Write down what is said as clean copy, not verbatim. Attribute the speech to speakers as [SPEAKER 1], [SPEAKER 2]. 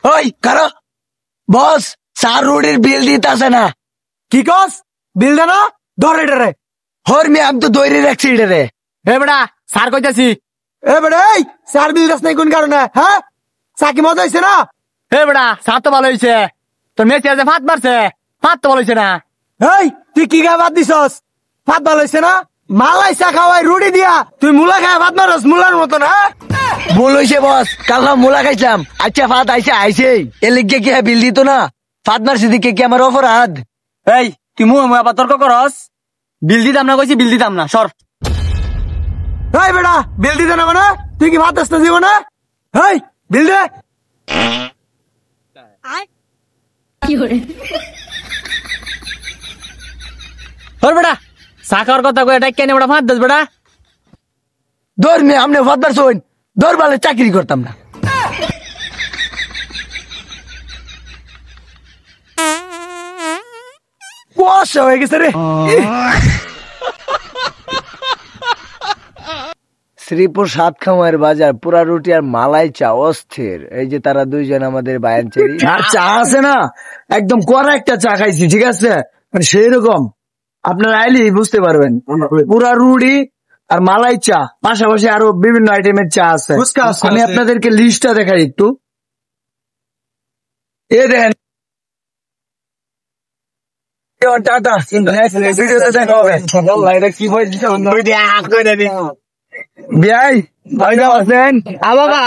[SPEAKER 1] ওই কারো বস স্যার রোডের বিল দিতে না।
[SPEAKER 2] কি কস? বিল দে না, ধর এটা রে।
[SPEAKER 1] হর মে আমি তো দৌড়ে রাখছি এটা রে।
[SPEAKER 2] এ বেটা স্যার কইতাছি। এ বেটা এই স্যার বিল দাস নাই কোন কারণে? হ্যাঁ চাকি মজা হইছে না? এ বেটা স্যার তো ভালো হইছে, তোর মেয়ে যে ফাত মারছে ফাত তো ভালো হইছে না। এই তুই কি গা বাদ দিছস? ফাত ভালো হইছে না? মালাই চা খাওয়াই রুটি দিয়া তুই মুলা খায় ভাত মারস মুলার মতো না।
[SPEAKER 1] ভুল হয়েছে বস, কাল না মুলা খাইছিলাম। আচ্ছা ফাত আইসে আইসে এর লিগে কি বিল দিত না? ফাত মারছি দিকে কি আমার অপরাধ?
[SPEAKER 2] এই তুই মুহ মুহ আবার তর্ক করস। বিল দিতাম না কইছি, বিল দিতাম না, সর। এই বেটা বিল দিতে না মানে তুই কি ভাত আসতে দিব না? এই বিল দে। ওর বেটা চা খাওয়ার কথা কয়ে ডাক কেন বেটা ভাত দাস বেটা।
[SPEAKER 1] দৌড় মে আমনে ফাত মারছুন, দৌড় বালে চাকরি করতাম না।
[SPEAKER 2] কুয়াশা হয়ে গেছে রে।
[SPEAKER 1] শ্রীপুর সাতখামার বাজার পুরা রুটি আর মালাই চা অস্থির। এই যে তারা দুইজন আমাদের বায়ান চেরি আর চা আছে না, একদম কড়া একটা চা খাইছি, ঠিক আছে? মানে সেই রকম আপনারা আইলি বুঝতে পারবেন। পুরা রুটি আর মালাই চা, পাশাপাশি আরো বিভিন্ন আইটেমের চা আছে। আমি আপনাদেরকে লিস্টটা দেখাই একটু। এ দেখেন টাটা, দেখা হবে। বিয়াই ভাই আছেন? বাবা